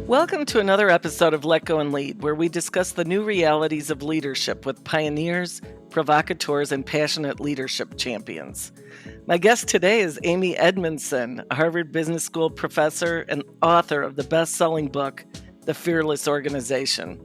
Welcome to another episode of Let Go and Lead, where we discuss the new realities of leadership with pioneers, provocateurs, and passionate leadership champions. My guest today is Amy Edmondson, a Harvard Business School professor and author of the best-selling book, The Fearless Organization.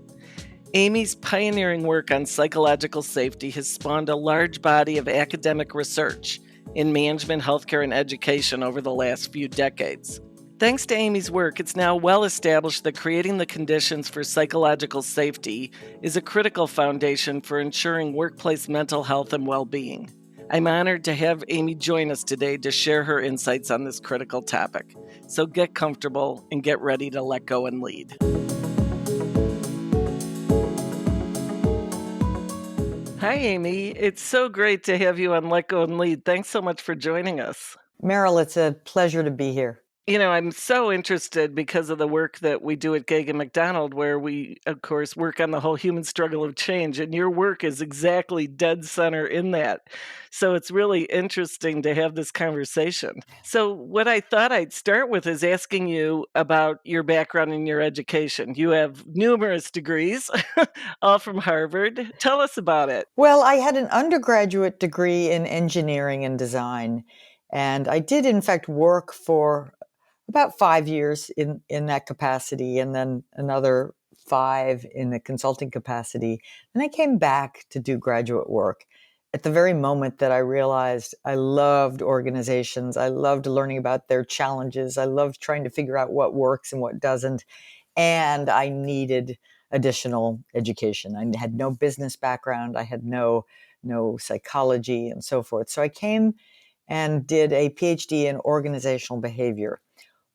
Amy's pioneering work on psychological safety has spawned a large body of academic research in management, healthcare, and education over the last few decades. Thanks to Amy's work, it's now well established that creating the conditions for psychological safety is a critical foundation for ensuring workplace mental health and well-being. I'm honored to have Amy join us today to share her insights on this critical topic. So get comfortable and get ready to let go and lead. Hi, Amy. It's so great to have you on Let Go and Lead. Thanks so much for joining us. Maril, it's a pleasure to be here. You know, I'm so interested because of the work that we do at MacDonald, where we, of course, work on the whole human struggle of change. And your work is exactly dead center in that. So it's really interesting to have this conversation. So what I thought I'd start with is asking you about your background and your education. You have numerous degrees, all from Harvard. Tell us about it. Well, I had an undergraduate degree in engineering and design. And I did, in fact, work for about 5 years in that capacity, and then another 5 in the consulting capacity. And I came back to do graduate work at the very moment that I realized I loved organizations. I loved learning about their challenges. I loved trying to figure out what works and what doesn't. And I needed additional education. I had no business background. I had no psychology and so forth. So I came and did a PhD in organizational behavior.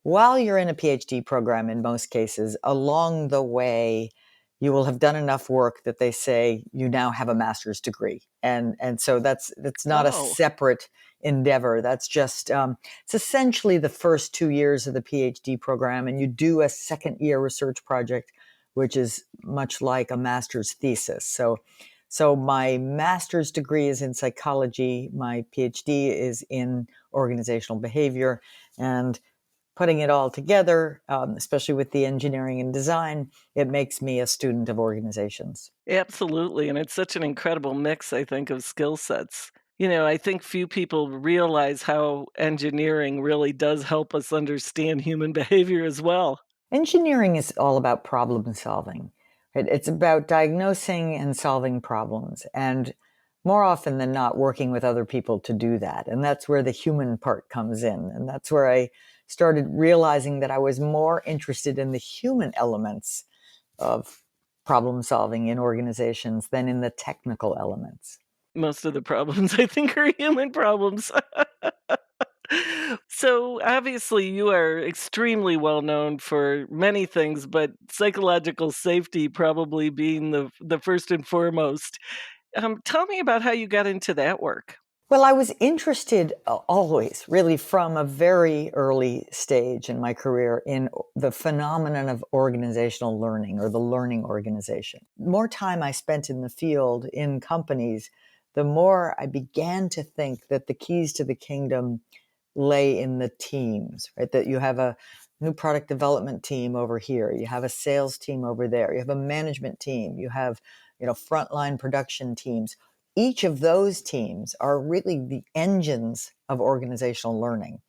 While you're in a PhD program, in most cases, along the way, you will have done enough work that they say you now have a master's degree. And so that's not a separate endeavor. That's just, it's essentially the first 2 years of the PhD program. And you do a second year research project, which is much like a master's thesis. So my master's degree is in psychology. My PhD is in organizational behavior. And putting it all together, especially with the engineering and design, it makes me a student of organizations. Absolutely. And it's such an incredible mix, I think, of skill sets. You know, I think few people realize how engineering really does help us understand human behavior as well. Engineering is all about problem solving. Right? It's about diagnosing and solving problems. And more often than not, working with other people to do that. And that's where the human part comes in. And that's where I started realizing that I was more interested in the human elements of problem solving in organizations than in the technical elements. Most of the problems, I think, are human problems. So obviously you are extremely well known for many things, but psychological safety probably being the first and foremost. Tell me about how you got into that work. Well, I was interested always, really from a very early stage in my career, in the phenomenon of organizational learning or the learning organization. The more time I spent in the field in companies, the more I began to think that the keys to the kingdom lay in the teams, right? That you have a new product development team over here, you have a sales team over there, you have a management team, you have, frontline production teams. Each of those teams are really the engines of organizational learning.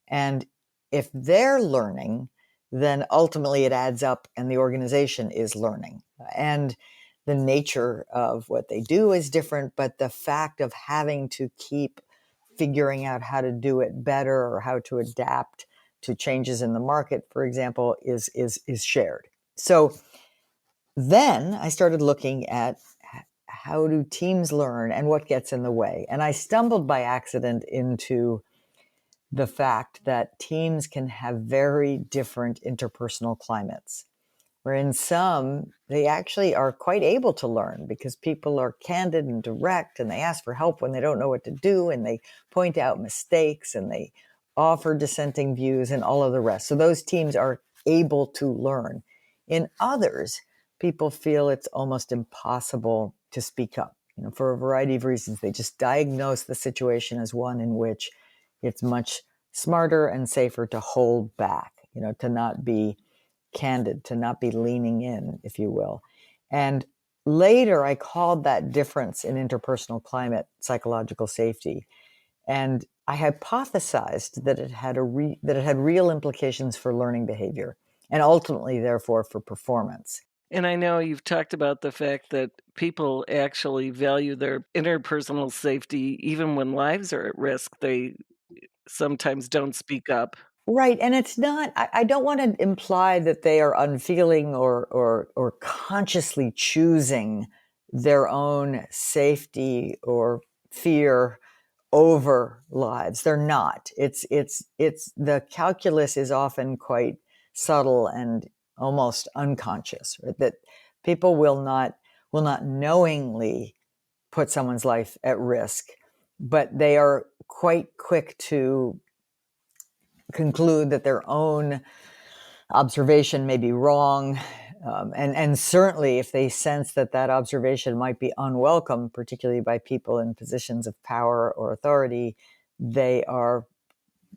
And if they're learning, then ultimately it adds up and the organization is learning. And the nature of what they do is different, but the fact of having to keep figuring out how to do it better or how to adapt to changes in the market, for example, is shared. So then I started looking at how do teams learn and what gets in the way. And I stumbled by accident into the fact that teams can have very different interpersonal climates, where in some, they actually are quite able to learn because people are candid and direct and they ask for help when they don't know what to do and they point out mistakes and they offer dissenting views and all of the rest. So those teams are able to learn. In others, people feel it's almost impossible to speak up, for a variety of reasons. They just diagnose the situation as one in which it's much smarter and safer to hold back, to not be candid, to not be leaning in, if you will. And later, I called that difference in interpersonal climate psychological safety. And I hypothesized that it had real implications for learning behavior and ultimately, therefore, for performance. And I know you've talked about the fact that people actually value their interpersonal safety even when lives are at risk. They sometimes don't speak up. Right, and it's not. I don't want to imply that they are unfeeling or consciously choosing their own safety or fear over lives. They're not. It's the calculus is often quite subtle and almost unconscious, right? That people will not knowingly put someone's life at risk, but they are quite quick to conclude that their own observation may be wrong. And certainly, if they sense that that observation might be unwelcome, particularly by people in positions of power or authority, they are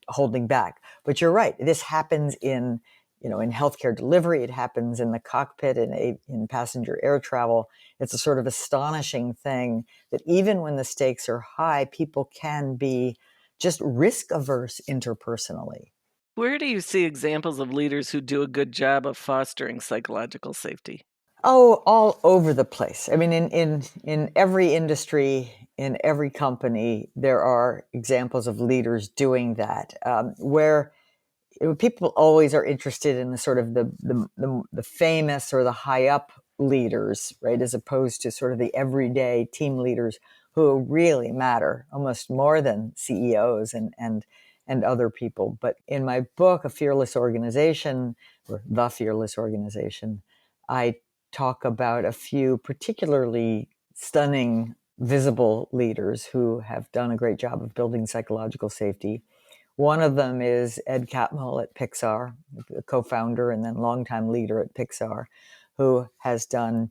holding back. But you're right. This happens in healthcare delivery. It happens in the cockpit in passenger air travel. It's a sort of astonishing thing that even when the stakes are high, people can be just risk averse interpersonally. Where do you see examples of leaders who do a good job of fostering psychological safety? Oh, all over the place. I mean, in every industry, in every company, there are examples of leaders doing that. Where people always are interested in the sort of the famous or the high up leaders, right, as opposed to sort of the everyday team leaders who really matter almost more than CEOs and other people. But in my book, A Fearless Organization, or The Fearless Organization, I talk about a few particularly stunning, visible leaders who have done a great job of building psychological safety. One of them is Ed Catmull at Pixar, the co-founder and then longtime leader at Pixar, who has done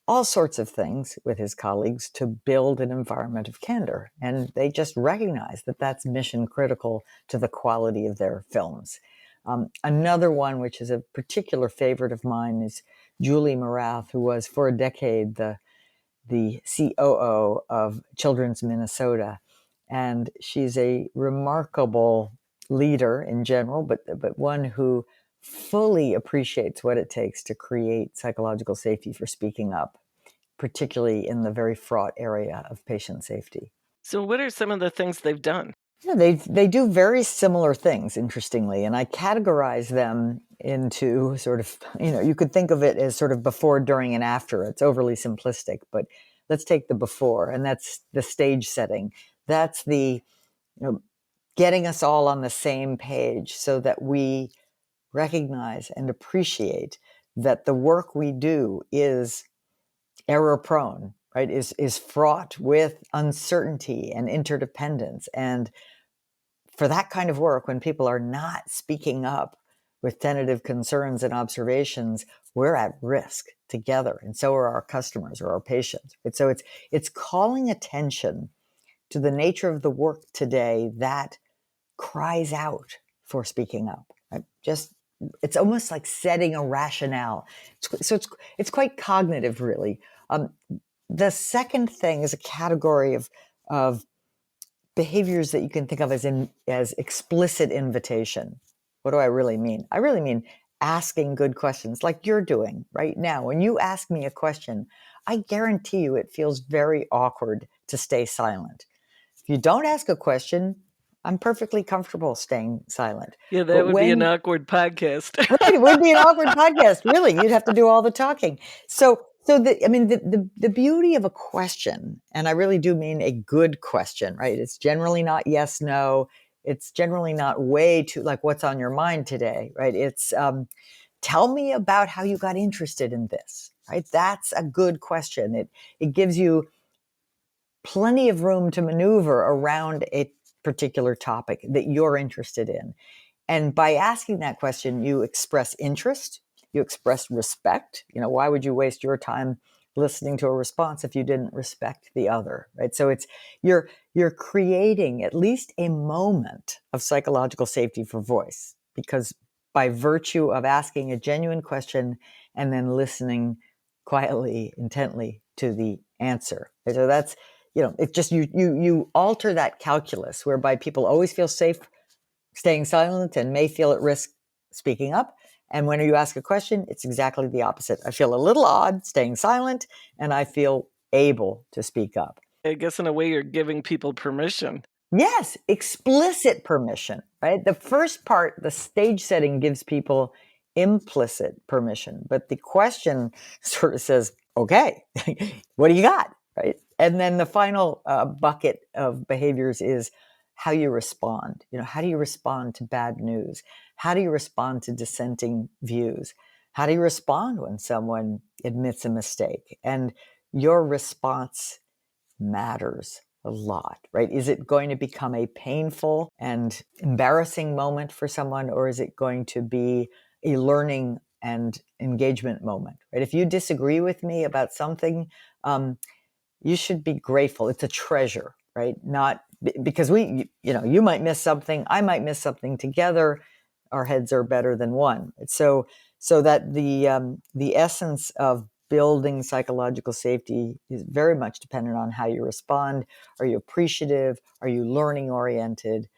all sorts of things with his colleagues to build an environment of candor. And they just recognize that that's mission critical to the quality of their films. Another one, which is a particular favorite of mine, is Julie Morath, who was for a decade the COO of Children's Minnesota. And she's a remarkable leader in general, but one who fully appreciates what it takes to create psychological safety for speaking up, particularly in the very fraught area of patient safety. So, what are some of the things they've done? Yeah, they do very similar things, interestingly, and I categorize them into sort of, you could think of it as sort of before, during, and after. It's overly simplistic, but let's take the before, and that's the stage setting. That's the, getting us all on the same page so that we recognize and appreciate that the work we do is error prone, right? Is fraught with uncertainty and interdependence. And for that kind of work, when people are not speaking up with tentative concerns and observations, we're at risk together, and so are our customers or our patients. And so it's calling attention to the nature of the work today that cries out for speaking up. Right? It's almost like setting a rationale. It's quite cognitive, really. The second thing is a category of behaviors that you can think of as explicit invitation. What do I really mean? I really mean asking good questions like you're doing right now. When you ask me a question, I guarantee you it feels very awkward to stay silent. If you don't ask a question, I'm perfectly comfortable staying silent. Yeah, But that would be an when awkward podcast. Right, it would be an awkward podcast, really. You'd have to do all the talking. The beauty of a question, and I really do mean a good question, right? It's generally not yes, no. It's generally not way too like what's on your mind today, right? It's tell me about how you got interested in this, right? That's a good question. It gives you plenty of room to maneuver around a particular topic that you're interested in. And by asking that question, you express interest, you express respect. Why would you waste your time listening to a response if you didn't respect the other, right? So you're creating at least a moment of psychological safety for voice, because by virtue of asking a genuine question and then listening quietly, intently to the answer. So that's, it just, you alter that calculus whereby people always feel safe staying silent and may feel at risk speaking up. And when you ask a question, it's exactly the opposite. I feel a little odd staying silent, and I feel able to speak up. I guess in a way you're giving people permission. Yes, explicit permission, right? The first part, the stage setting, gives people implicit permission, but the question sort of says, okay, what do you got, right? And then the final bucket of behaviors is how you respond. How do you respond to bad news? How do you respond to dissenting views? How do you respond when someone admits a mistake? And your response matters a lot, right? Is it going to become a painful and embarrassing moment for someone, or is it going to be a learning and engagement moment, right? If you disagree with me about something, you should be grateful. It's a treasure, right? Not because you might miss something, I might miss something. Together, our heads are better than one. So that the essence of building psychological safety is very much dependent on how you respond. Are you appreciative? Are you learning oriented?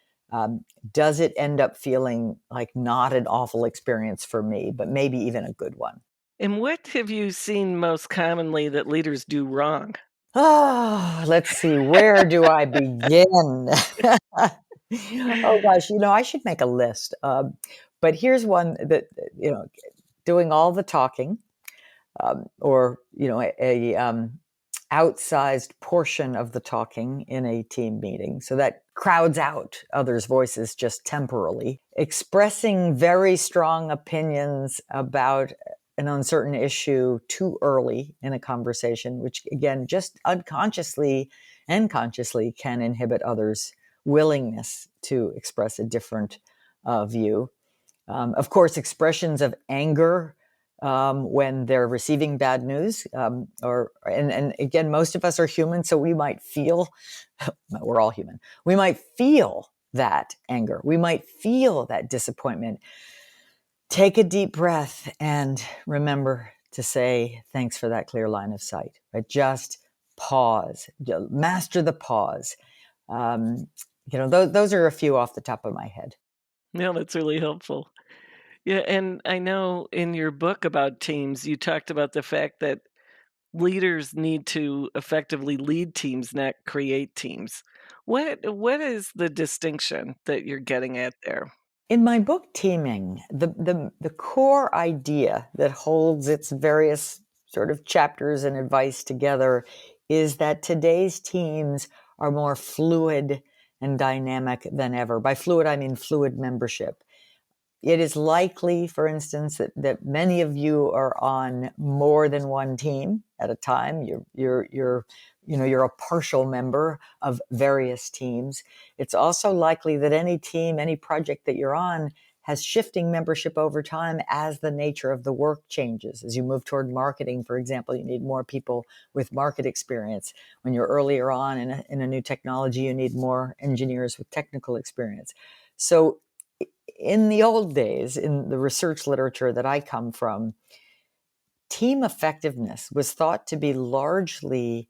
Does it end up feeling like not an awful experience for me, but maybe even a good one? And what have you seen most commonly that leaders do wrong? Oh, let's see. Where do I begin? Oh gosh, I should make a list. But here's one that, doing all the talking, or a outsized portion of the talking in a team meeting, so that crowds out others' voices just temporarily. Expressing very strong opinions about an uncertain issue too early in a conversation, which again, just unconsciously and consciously can inhibit others' willingness to express a different view. Of course, expressions of anger when they're receiving bad news, and again, most of us are human, so we might feel, we're all human, we might feel that anger, we might feel that disappointment. Take a deep breath and remember to say thanks for that clear line of sight. Right? Just pause, master the pause. Those are a few off the top of my head. Yeah, that's really helpful. Yeah, and I know in your book about teams, you talked about the fact that leaders need to effectively lead teams, not create teams. What is the distinction that you're getting at there? In my book, Teaming, the core idea that holds its various sort of chapters and advice together is that today's teams are more fluid and dynamic than ever. By fluid, I mean fluid membership. It is likely, for instance, that many of you are on more than one team at a time. You're a partial member of various teams. It's also likely that any team, any project that you're on has shifting membership over time as the nature of the work changes. As you move toward marketing, for example, you need more people with market experience. When you're earlier on in a new technology, you need more engineers with technical experience. So in the old days, in the research literature that I come from, team effectiveness was thought to be largely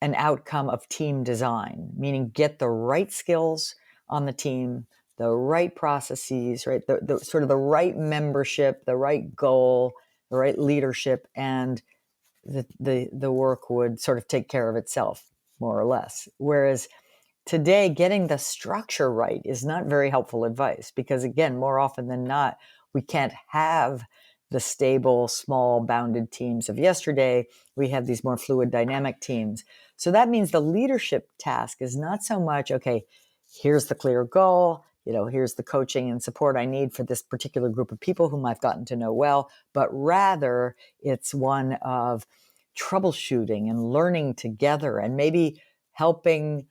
an outcome of team design, meaning get the right skills on the team, the right processes, right? The sort of the right membership, the right goal, the right leadership, and the work would sort of take care of itself, more or less. Whereas today, getting the structure right is not very helpful advice because, again, more often than not, we can't have the stable, small, bounded teams of yesterday. We have these more fluid, dynamic teams. So that means the leadership task is not so much, okay, here's the clear goal, here's the coaching and support I need for this particular group of people whom I've gotten to know well, but rather it's one of troubleshooting and learning together and maybe helping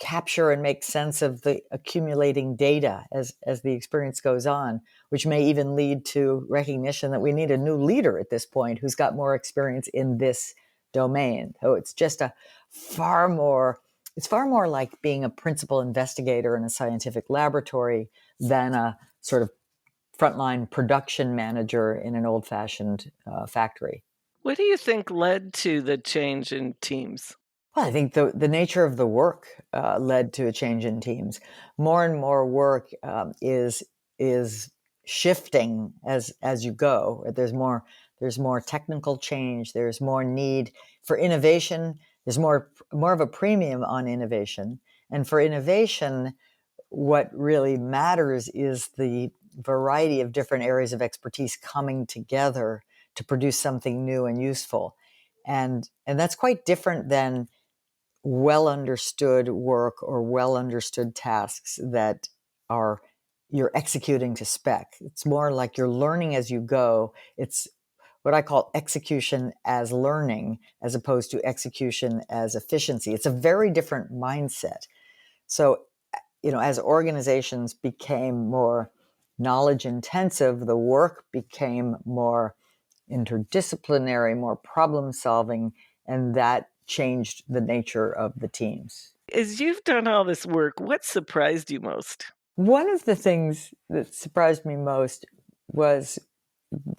capture and make sense of the accumulating data as the experience goes on, which may even lead to recognition that we need a new leader at this point who's got more experience in this domain. So it's just far more like being a principal investigator in a scientific laboratory than a sort of frontline production manager in an old-fashioned factory. What do you think led to the change in teams? Well, I think the nature of the work led to a change in teams. More and more work is shifting as you go. There's more technical change. There's more need for innovation. There's more of a premium on innovation. And for innovation, what really matters is the variety of different areas of expertise coming together to produce something new and useful. And that's quite different than well understood work or well understood tasks that are you're executing to spec. It's more like you're learning as you go. It's what I call execution as learning as opposed to execution as efficiency. It's a very different mindset. So, as organizations became more knowledge intensive, the work became more interdisciplinary, more problem solving, and that changed the nature of the teams. As you've done all this work, what surprised you most? One of the things that surprised me most was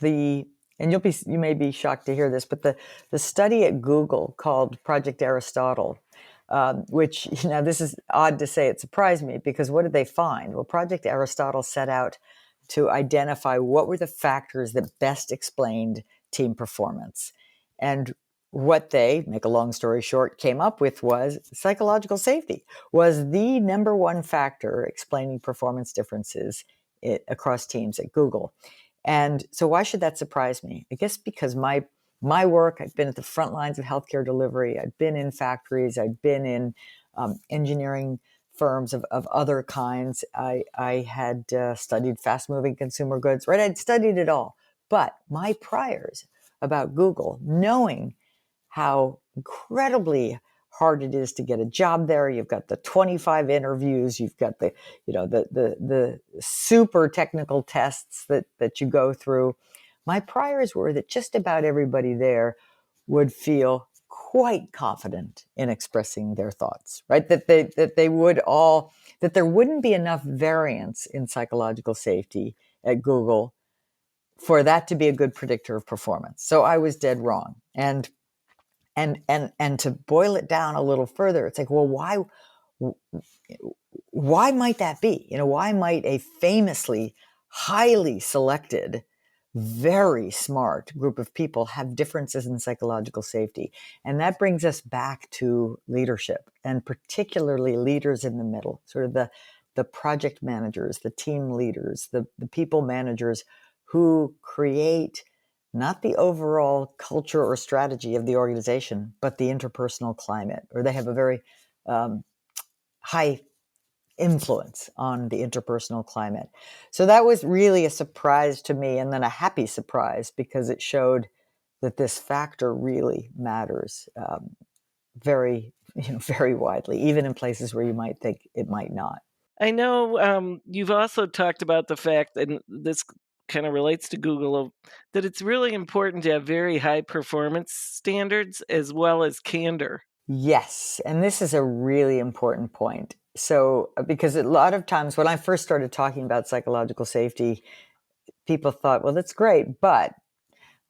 and you may be shocked to hear this, but the study at Google called Project Aristotle, which, this is odd to say it surprised me, because what did they find? Well, Project Aristotle set out to identify what were the factors that best explained team performance. And what they, make a long story short, came up with was psychological safety was the number one factor explaining performance differences across teams at Google. And so why should that surprise me? I guess because my work, I've been at the front lines of healthcare delivery. I've been in factories. I've been in engineering firms of other kinds. I had studied fast-moving consumer goods, right? I'd studied it all. But my priors about Google, knowing how incredibly hard it is to get a job there. You've got the 25 interviews. You've got the super technical tests that you go through. My priors were that just about everybody there would feel quite confident in expressing their thoughts, right? That there wouldn't be enough variance in psychological safety at Google for that to be a good predictor of performance. So I was dead wrong. And to boil it down a little further, it's like, well, why might that be? Why might a famously highly selected, very smart group of people have differences in psychological safety? And that brings us back to leadership, and particularly leaders in the middle, sort of the project managers, the team leaders, the people managers who create not the overall culture or strategy of the organization, but the interpersonal climate, or they have a very high influence on the interpersonal climate. So that was really a surprise to me, and then a happy surprise, because it showed that this factor really matters very, very widely, even in places where you might think it might not. I know you've also talked about the fact, and this kind of relates to Google, that it's really important to have very high performance standards as well as candor. Yes, and this is a really important point. So, because a lot of times when I first started talking about psychological safety, people thought, well, that's great, but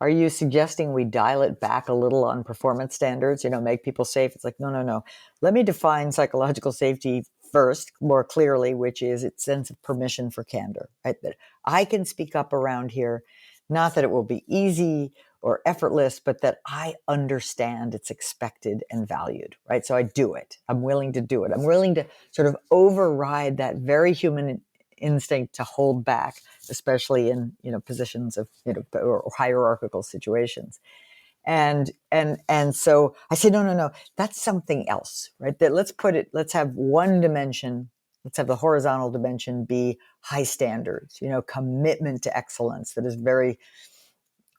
are you suggesting we dial it back a little on performance standards, make people safe? It's like, no, no, no. Let me define psychological safety first, more clearly, which is its sense of permission for candor, right? That I can speak up around here, not that it will be easy or effortless, but that I understand it's expected and valued, right? So I do it. I'm willing to do it. I'm willing to sort of override that very human instinct to hold back, especially in positions of or hierarchical situations. And so I say, no, no, no, that's something else, right? That let's have one dimension. Let's have the horizontal dimension be high standards, commitment to excellence that is very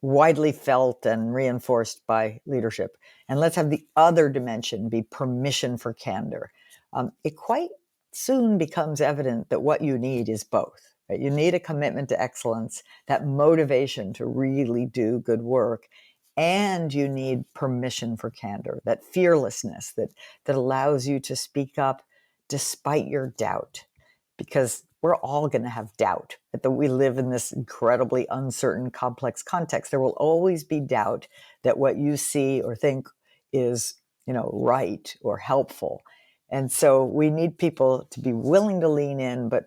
widely felt and reinforced by leadership. And let's have the other dimension be permission for candor. It quite soon becomes evident that what you need is both. Right? You need a commitment to excellence, that motivation to really do good work, and you need permission for candor, that fearlessness that allows you to speak up despite your doubt. Because we're all going to have doubt. That we live in this incredibly uncertain, complex context. There will always be doubt that what you see or think is, right or helpful. And so we need people to be willing to lean in, but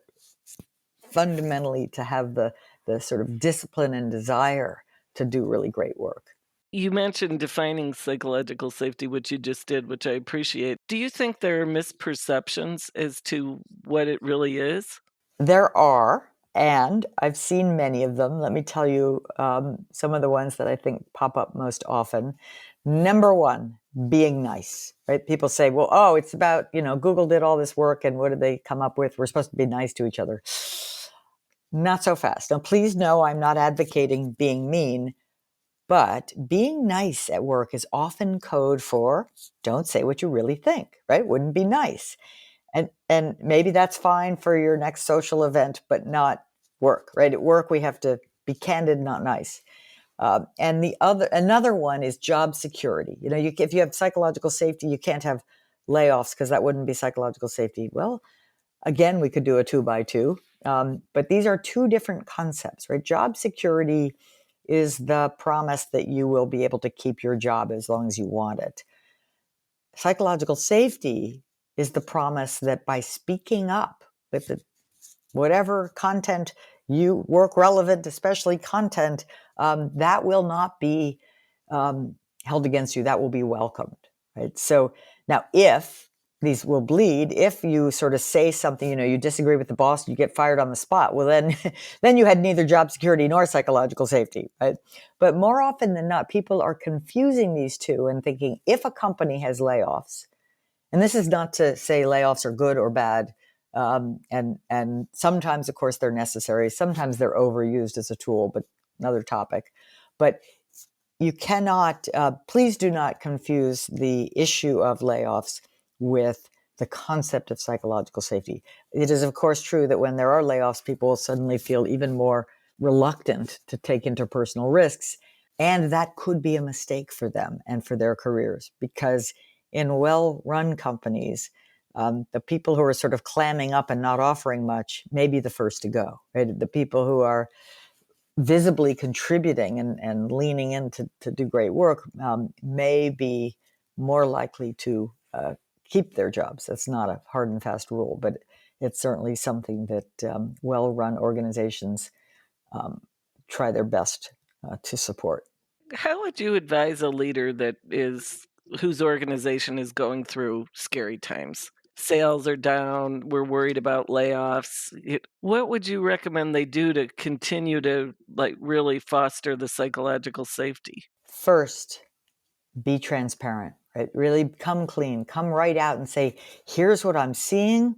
fundamentally to have the sort of discipline and desire to do really great work. You mentioned defining psychological safety, which you just did, which I appreciate. Do you think there are misperceptions as to what it really is? There are, and I've seen many of them. Let me tell you some of the ones that I think pop up most often. Number one, being nice, right? People say, well, oh, it's about, Google did all this work and what did they come up with? We're supposed to be nice to each other. Not so fast. Now, please know I'm not advocating being mean, but being nice at work is often code for don't say what you really think, right? Wouldn't be nice. And maybe that's fine for your next social event, but not work, right? At work, we have to be candid, not nice. And another one is job security. If you have psychological safety, you can't have layoffs because that wouldn't be psychological safety. Well, again, we could do a 2x2. But these are two different concepts, right? Job security is the promise that you will be able to keep your job as long as you want it. Psychological safety is the promise that by speaking up with whatever content you work relevant, especially content, that will not be held against you. That will be welcomed, right? So now if these will bleed, if you sort of say something, you disagree with the boss, you get fired on the spot, well then you had neither job security nor psychological safety, right? But more often than not, people are confusing these two and thinking if a company has layoffs, and this is not to say layoffs are good or bad, and sometimes, of course, they're necessary. Sometimes they're overused as a tool, but another topic. But you cannot, please do not confuse the issue of layoffs with the concept of psychological safety. It is, of course, true that when there are layoffs, people suddenly feel even more reluctant to take interpersonal risks. And that could be a mistake for them and for their careers, because in well-run companies, the people who are sort of clamming up and not offering much may be the first to go, right? The people who are visibly contributing and leaning in to do great work may be more likely to keep their jobs. That's not a hard and fast rule, but it's certainly something that well-run organizations try their best to support. How would you advise a leader whose organization is going through scary times? Sales are down, we're worried about layoffs. What would you recommend they do to continue to really foster the psychological safety? First, be transparent, right? Really come clean, come right out and say, here's what I'm seeing.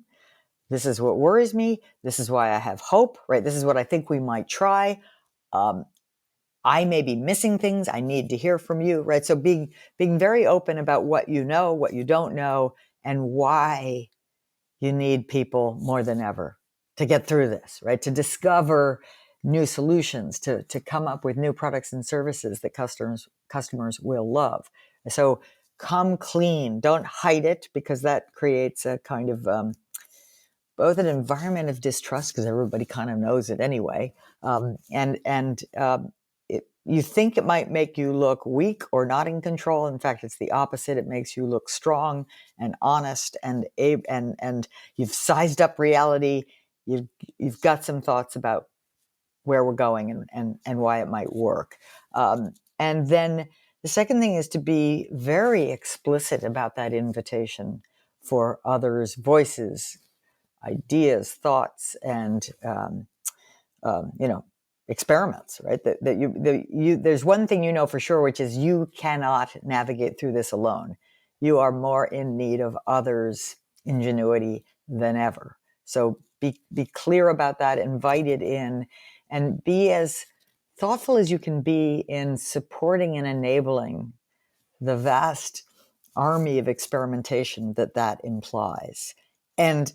This is what worries me. This is why I have hope, right? This is what I think we might try. I may be missing things. I need to hear from you, right? So being very open about what you know, what you don't know, and why you need people more than ever to get through this, right? To discover new solutions, to come up with new products and services that customers will love. So come clean. Don't hide it, because that creates a kind of both an environment of distrust, because everybody kind of knows it anyway, you think it might make you look weak or not in control. In fact, it's the opposite. It makes you look strong and honest, and you've sized up reality. You've got some thoughts about where we're going and why it might work. And then the second thing is to be very explicit about that invitation for others' voices, ideas, thoughts, and experiments, right? There's one thing for sure, which is you cannot navigate through this alone. You are more in need of others' ingenuity than ever. So be clear about that, invite it in, and be as thoughtful as you can be in supporting and enabling the vast army of experimentation that implies. And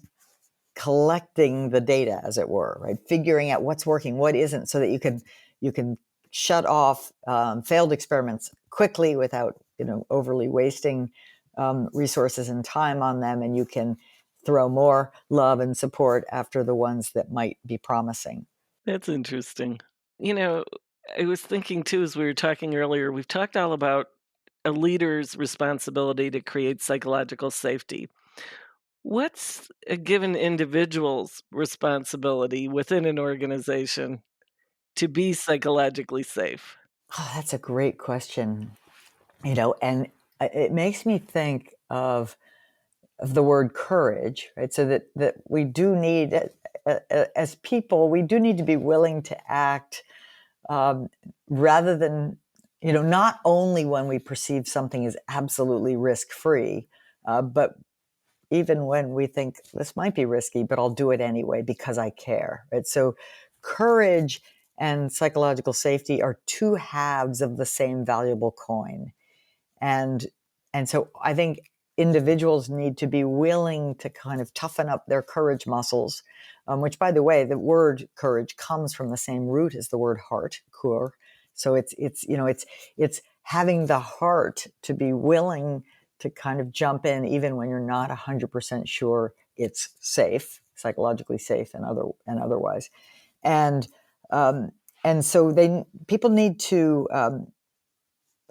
collecting the data, as it were, right? Figuring out what's working, what isn't, so that you can shut off failed experiments quickly without overly wasting resources and time on them, and you can throw more love and support after the ones that might be promising. That's interesting. You know, I was thinking too, as we were talking earlier, we've talked all about a leader's responsibility to create psychological safety. What's a given individual's responsibility within an organization to be psychologically safe? Oh, that's a great question. And it makes me think of the word courage, right? So that we do need, as people, we do need to be willing to act, um, rather than, not only when we perceive something as absolutely risk free, but even when we think this might be risky, but I'll do it anyway because I care, right? So courage and psychological safety are two halves of the same valuable coin. And and so I think individuals need to be willing to kind of toughen up their courage muscles, which, by the way, the word courage comes from the same root as the word heart, kur. So it's having the heart to be willing to kind of jump in even when you're not 100% sure it's safe, psychologically safe, and otherwise. And um, and so people need to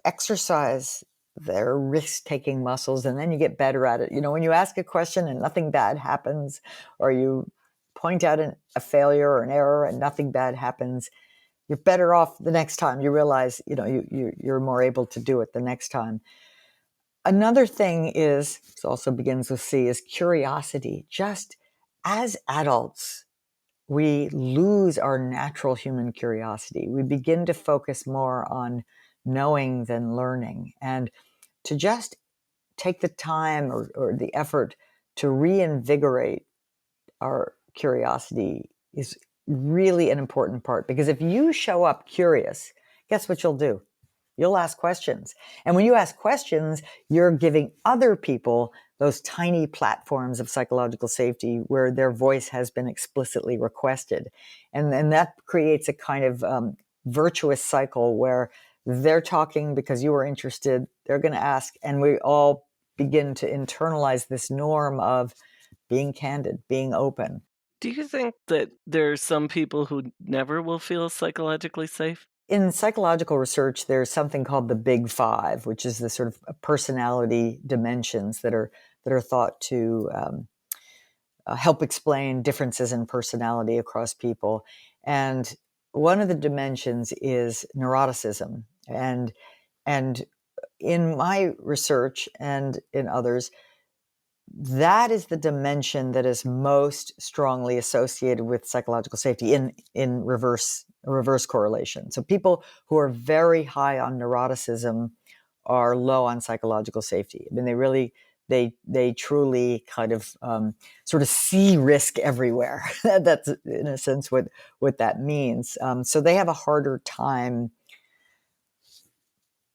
exercise their risk-taking muscles, and then you get better at it. When you ask a question and nothing bad happens, or you point out a failure or an error and nothing bad happens, you're better off the next time. You realize, you're more able to do it the next time. Another thing is, it also begins with C, is curiosity. Just as adults, we lose our natural human curiosity. We begin to focus more on knowing than learning. And to just take the time or the effort to reinvigorate our curiosity is really an important part. Because if you show up curious, guess what you'll do? You'll ask questions. And when you ask questions, you're giving other people those tiny platforms of psychological safety where their voice has been explicitly requested. And that creates a kind of virtuous cycle where they're talking because you are interested, they're going to ask, and we all begin to internalize this norm of being candid, being open. Do you think that there are some people who never will feel psychologically safe? In psychological research, there's something called the Big Five, which is the sort of personality dimensions that are thought to help explain differences in personality across people. And one of the dimensions is neuroticism. And in my research and in others, that is the dimension that is most strongly associated with psychological safety in reverse correlation. So people who are very high on neuroticism are low on psychological safety. I mean, they truly kind of sort of see risk everywhere. That's in a sense what that means. So they have a harder time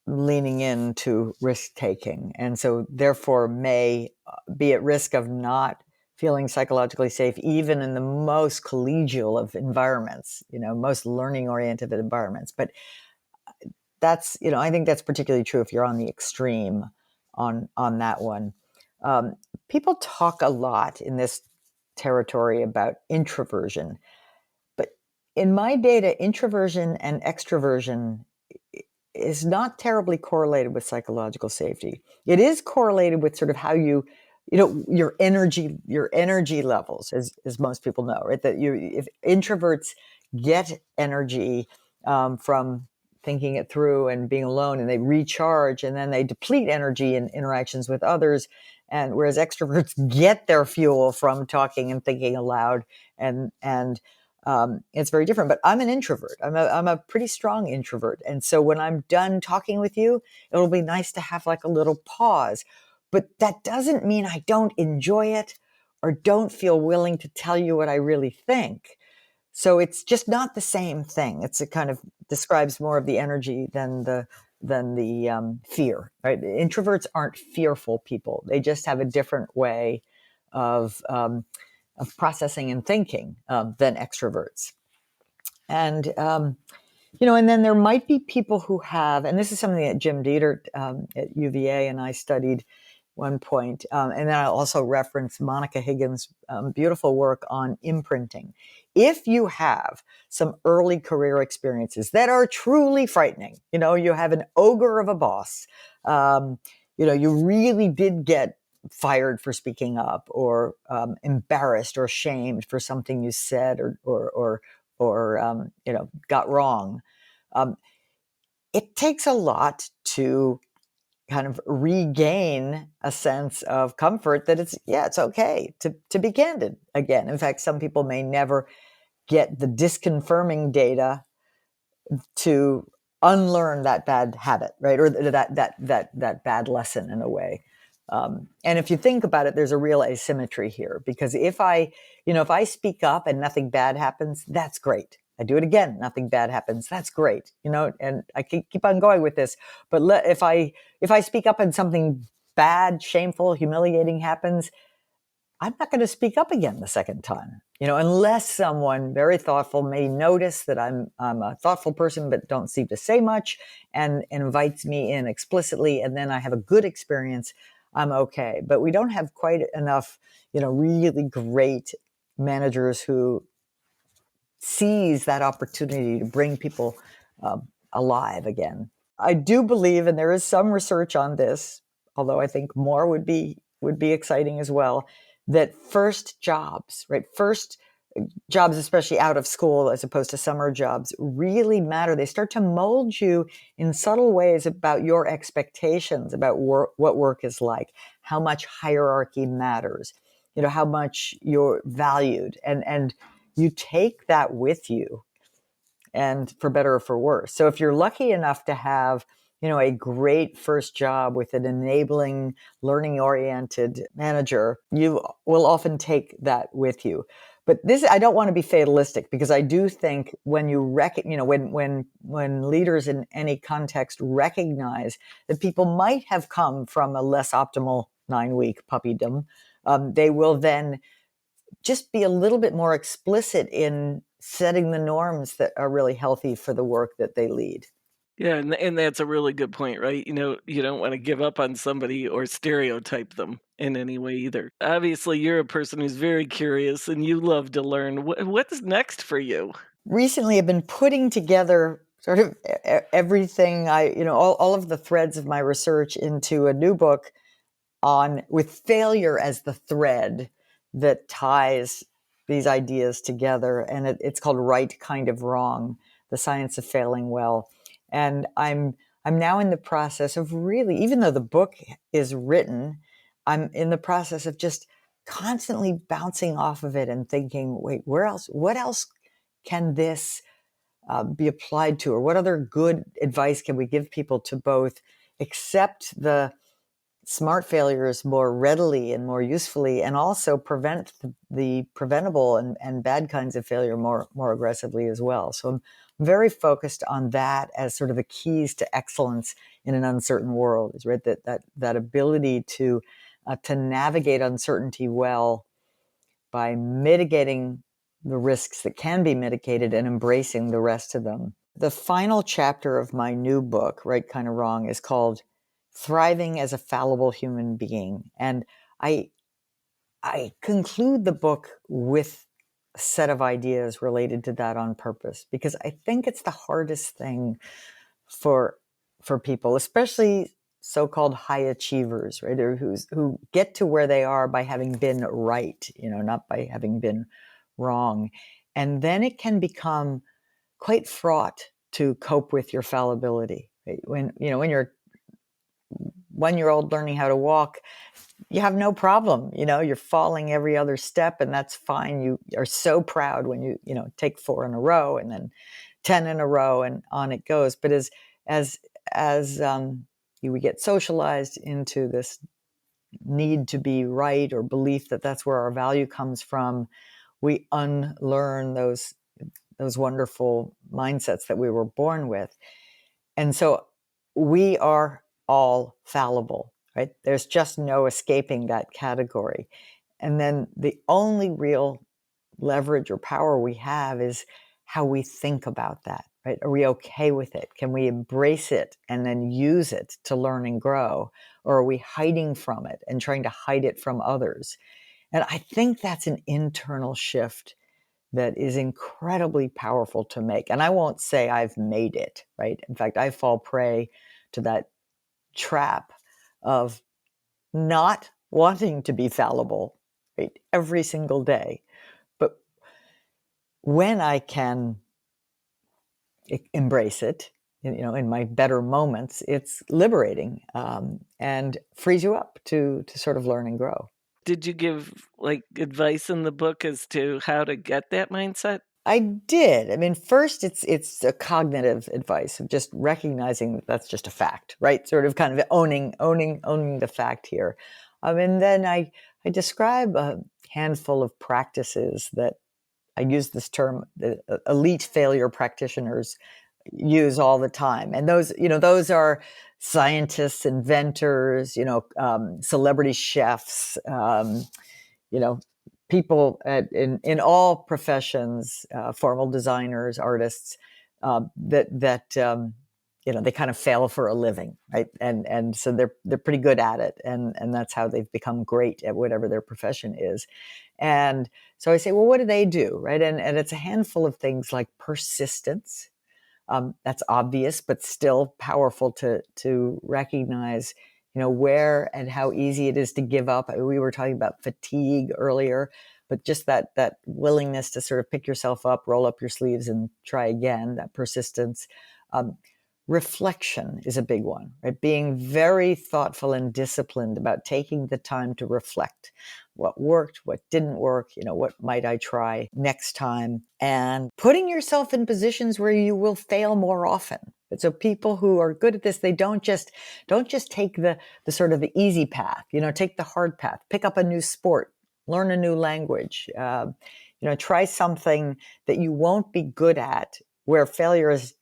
leaning into risk taking, and so therefore may be at risk of not feeling psychologically safe even in the most collegial of environments, most learning oriented environments. But that's, I think that's particularly true if you're on the extreme on that one. People talk a lot in this territory about introversion, but in my data, introversion and extroversion is not terribly correlated with psychological safety. It is correlated with sort of how your energy levels, as most people know, right? That if introverts get energy from thinking it through and being alone, and they recharge, and then they deplete energy in interactions with others, and whereas extroverts get their fuel from talking and thinking aloud, and it's very different. But I'm an introvert. I'm a pretty strong introvert. And so when I'm done talking with you, it'll be nice to have like a little pause. But that doesn't mean I don't enjoy it or don't feel willing to tell you what I really think. So it's just not the same thing. It kind of describes more of the energy than the fear, right? Introverts aren't fearful people. They just have a different way of processing and thinking than extroverts. And and then there might be people who have, and this is something that Jim Dieter at UVA and I studied one point. And then I'll also reference Monica Higgins' beautiful work on imprinting. If you have some early career experiences that are truly frightening, you have an ogre of a boss, you really did get fired for speaking up, or embarrassed or shamed for something you said or got wrong. It takes a lot to kind of regain a sense of comfort that it's okay to be candid again. In fact, some people may never get the disconfirming data to unlearn that bad habit, right? Or that bad lesson in a way. And if you think about it, there's a real asymmetry here, because if I speak up and nothing bad happens, that's great. I do it again, nothing bad happens, that's great. And I can keep on going with this. But if I speak up and something bad, shameful, humiliating happens, I'm not going to speak up again the second time, unless someone very thoughtful may notice that I'm a thoughtful person but don't seem to say much, and invites me in explicitly, and then I have a good experience, I'm okay. But we don't have quite enough, really great managers who seize that opportunity to bring people alive again. I do believe, and there is some research on this, although I think more would be exciting as well, that first jobs, right? First jobs, especially out of school as opposed to summer jobs, really matter. They start to mold you in subtle ways about your expectations about what work is like, how much hierarchy matters, how much you're valued, and you take that with you, and for better or for worse. So if you're lucky enough to have, a great first job with an enabling, learning-oriented manager, you will often take that with you. But this, I don't want to be fatalistic, because I do think when you when leaders in any context recognize that people might have come from a less optimal 9-week puppydom, they will then just be a little bit more explicit in setting the norms that are really healthy for the work that they lead. Yeah, and that's a really good point, right? You don't want to give up on somebody or stereotype them in any way either. Obviously, you're a person who's very curious and you love to learn. What's next for you? Recently, I've been putting together sort of everything all of the threads of my research into a new book with failure as the thread that ties these ideas together. And it's called Right Kind of Wrong: The Science of Failing Well. And I'm now in the process of really, even though the book is written, I'm in the process of just constantly bouncing off of it and thinking, wait, what else can this be applied to? Or what other good advice can we give people to both accept the smart failures more readily and more usefully, and also prevent the preventable and bad kinds of failure more aggressively as well. So I'm very focused on that as sort of the keys to excellence in an uncertain world, is right that ability to navigate uncertainty well by mitigating the risks that can be mitigated and embracing the rest of them. The final chapter of my new book, Right Kind of Wrong, is called Thriving as a Fallible Human Being. And I conclude the book with a set of ideas related to that on purpose, because I think it's the hardest thing for people, especially so-called high achievers, right? Or who get to where they are by having been right, not by having been wrong. And then it can become quite fraught to cope with your fallibility. Right? When you're 1-year-old learning how to walk, you have no problem. You're falling every other step, and that's fine. You are so proud when you take 4 in a row, and then 10 in a row, and on it goes. But as we get socialized into this need to be right, or belief that that's where our value comes from, we unlearn those wonderful mindsets that we were born with. And so we are all fallible, right? There's just no escaping that category. And then the only real leverage or power we have is how we think about that, right? Are we okay with it? Can we embrace it and then use it to learn and grow? Or are we hiding from it and trying to hide it from others? And I think that's an internal shift that is incredibly powerful to make. And I won't say I've made it, right? In fact, I fall prey to that trap of not wanting to be fallible, right, every single day. But when I can embrace it, in my better moments, it's liberating, and frees you up to sort of learn and grow. Did you give, like, advice in the book as to how to get that mindset? I did. I mean, first, it's a cognitive advice of just recognizing that that's just a fact, right? Sort of kind of owning the fact here. And then I describe a handful of practices that I use this term, the elite failure practitioners use all the time. And those are scientists, inventors, celebrity chefs, you know, people in all professions, formal designers, artists, that they kind of fail for a living, right? And so they're pretty good at it, and that's how they've become great at whatever their profession is. And so I say, well, what do they do, right? And it's a handful of things like persistence. That's obvious, but still powerful to recognize, where and how easy it is to give up. We were talking about fatigue earlier, but just that willingness to sort of pick yourself up, roll up your sleeves, and try again. That persistence. Um, Reflection is a big one, right? Being very thoughtful and disciplined about taking the time to reflect what worked, what didn't work, what might I try next time, and putting yourself in positions where you will fail more often. So people who are good at this, they don't just take the sort of the easy path, take the hard path, pick up a new sport, learn a new language, try something that you won't be good at, where failure is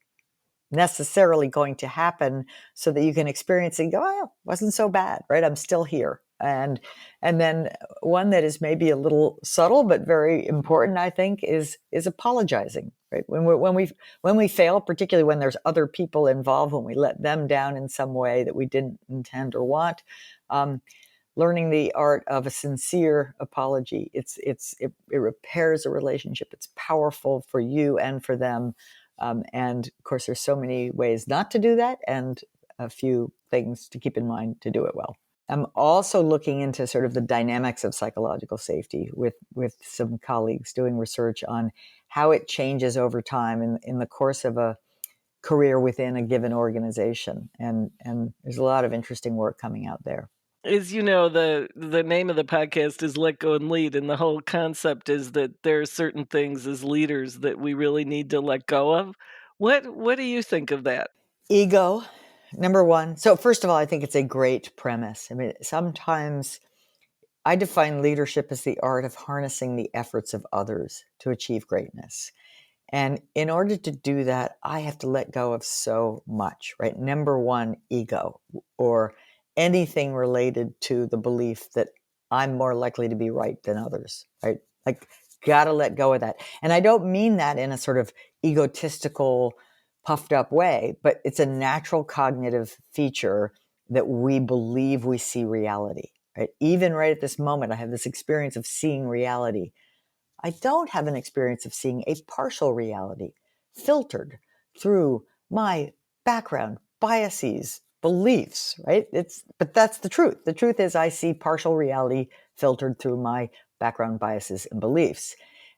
necessarily going to happen, so that you can experience it and go, oh, it wasn't so bad, right? I'm still here. And then one that is maybe a little subtle but very important, I think, is apologizing, right? When we fail, particularly when there's other people involved, when we let them down in some way that we didn't intend or want, learning the art of a sincere apology. It repairs a relationship. It's powerful for you and for them. And of course, there's so many ways not to do that, and a few things to keep in mind to do it well. I'm also looking into sort of the dynamics of psychological safety with some colleagues, doing research on how it changes over time in the course of a career within a given organization. And there's a lot of interesting work coming out there. Is the name of the podcast is Let Go and Lead, and the whole concept is that there are certain things as leaders that we really need to let go of. What do you think of that? Ego, number one. So first of all, I think it's a great premise. I mean, sometimes I define leadership as the art of harnessing the efforts of others to achieve greatness. And in order to do that, I have to let go of so much, right? Number one, ego, or anything related to the belief that I'm more likely to be right than others, right? Like, gotta let go of that. And I don't mean that in a sort of egotistical, puffed up way, but it's a natural cognitive feature that we believe we see reality, right? Even right at this moment, I have this experience of seeing reality. I don't have an experience of seeing a partial reality filtered through my background, biases, beliefs, right? But that's the truth. The truth is I see partial reality filtered through my background, biases, and beliefs.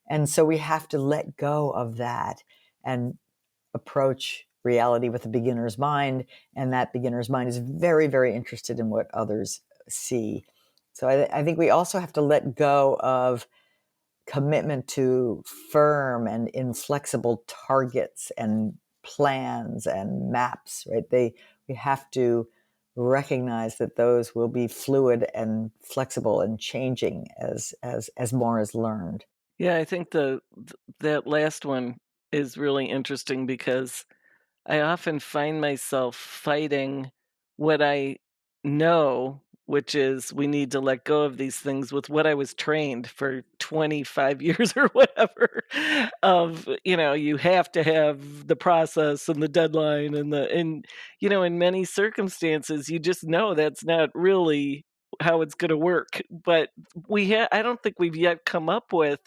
And so we have to let go of that and approach reality with a beginner's mind. And that beginner's mind is very, very interested in what others see. So I think we also have to let go of commitment to firm and inflexible targets and plans and maps, right? We have to recognize that those will be fluid and flexible and changing as more is learned. Yeah, I think that last one is really interesting because I often find myself fighting what I know which is we need to let go of these things with what I was trained for 25 years or whatever of, you have to have the process and the deadline in many circumstances, you just know that's not really how it's going to work. But I don't think we've yet come up with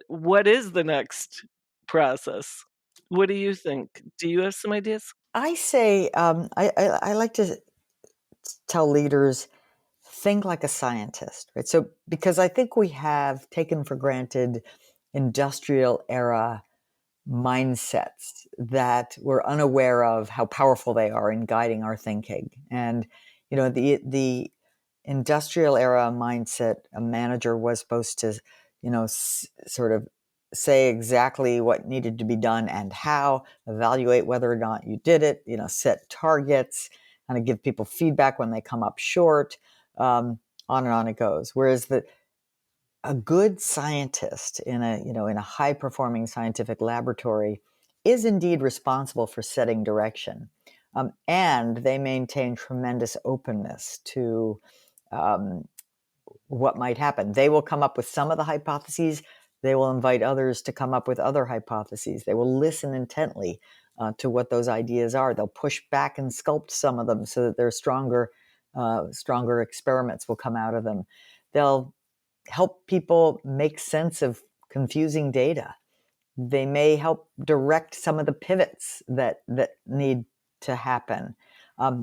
what is the next process. What do you think? Do you have some ideas? I say, I like to tell leaders, think like a scientist, right? So, because I think we have taken for granted industrial era mindsets that we're unaware of how powerful they are in guiding our thinking. And, the industrial era mindset, a manager was supposed to, sort of say exactly what needed to be done and how, evaluate whether or not you did it, set targets, kind of give people feedback when they come up short, on and on it goes. Whereas a good scientist in a high performing scientific laboratory is indeed responsible for setting direction, and they maintain tremendous openness to what might happen. They will come up with some of the hypotheses. They will invite others to come up with other hypotheses. They will listen intently to what those ideas are. They'll push back and sculpt some of them so that they're stronger experiments will come out of them. They'll help people make sense of confusing data. They may help direct some of the pivots that need to happen.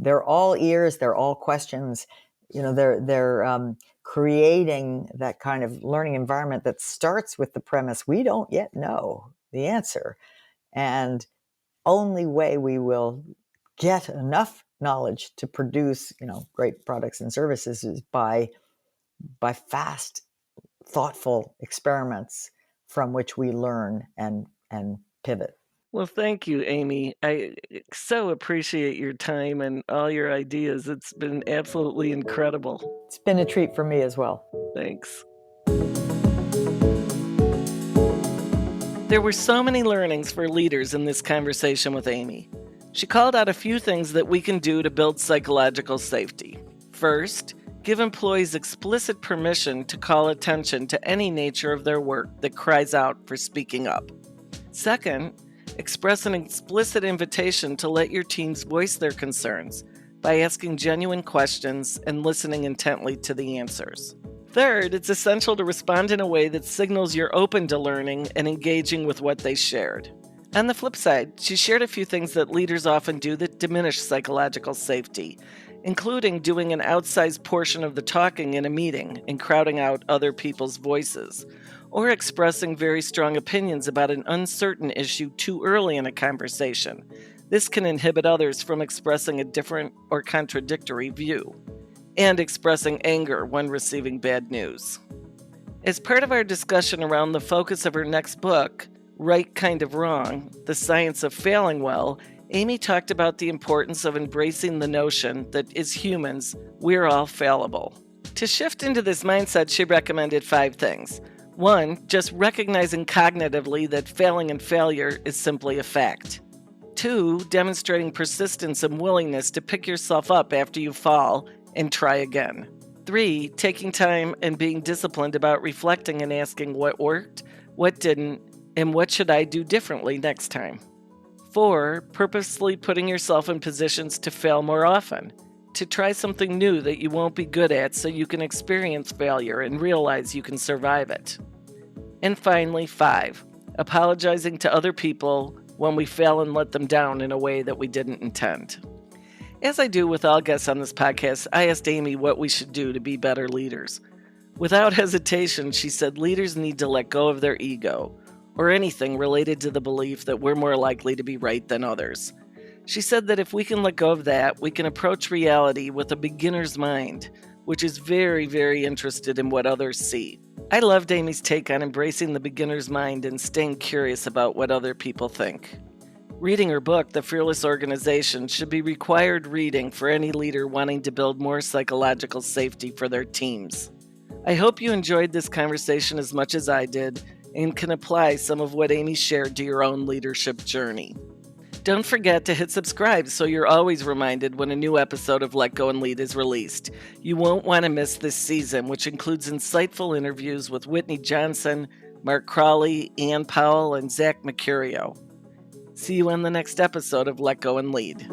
They're all ears. They're all questions. They're creating that kind of learning environment that starts with the premise we don't yet know the answer, and only way we will get enough knowledge to produce great products and services is by fast, thoughtful experiments from which we learn and pivot. Well, thank you, Amy. I so appreciate your time and all your ideas. It's been absolutely incredible. It's been a treat for me as well. Thanks. There were so many learnings for leaders in this conversation with Amy. She called out a few things that we can do to build psychological safety. First, give employees explicit permission to call attention to any nature of their work that cries out for speaking up. Second, express an explicit invitation to let your teams voice their concerns by asking genuine questions and listening intently to the answers. Third, it's essential to respond in a way that signals you're open to learning and engaging with what they shared. On the flip side, she shared a few things that leaders often do that diminish psychological safety, including doing an outsized portion of the talking in a meeting and crowding out other people's voices, or expressing very strong opinions about an uncertain issue too early in a conversation. This can inhibit others from expressing a different or contradictory view, and expressing anger when receiving bad news. As part of our discussion around the focus of her next book, Right Kind of Wrong, The Science of Failing Well, Amy talked about the importance of embracing the notion that as humans, we're all fallible. To shift into this mindset, she recommended 5 things. 1, just recognizing cognitively that failing and failure is simply a fact. 2, demonstrating persistence and willingness to pick yourself up after you fall and try again. 3, taking time and being disciplined about reflecting and asking what worked, what didn't, and what should I do differently next time. 4, purposely putting yourself in positions to fail more often, to try something new that you won't be good at so you can experience failure and realize you can survive it. And finally, 5, apologizing to other people when we fail and let them down in a way that we didn't intend. As I do with all guests on this podcast, I asked Amy what we should do to be better leaders. Without hesitation, she said leaders need to let go of their ego, or anything related to the belief that we're more likely to be right than others. She said that if we can let go of that, we can approach reality with a beginner's mind, which is very, very interested in what others see. I loved Amy's take on embracing the beginner's mind and staying curious about what other people think. Reading her book, The Fearless Organization, should be required reading for any leader wanting to build more psychological safety for their teams. I hope you enjoyed this conversation as much as I did and can apply some of what Amy shared to your own leadership journey. Don't forget to hit subscribe so you're always reminded when a new episode of Let Go and Lead is released. You won't want to miss this season, which includes insightful interviews with Whitney Johnson, Mark Crawley, Ann Powell, and Zach Mercurio. See you on the next episode of Let Go and Lead.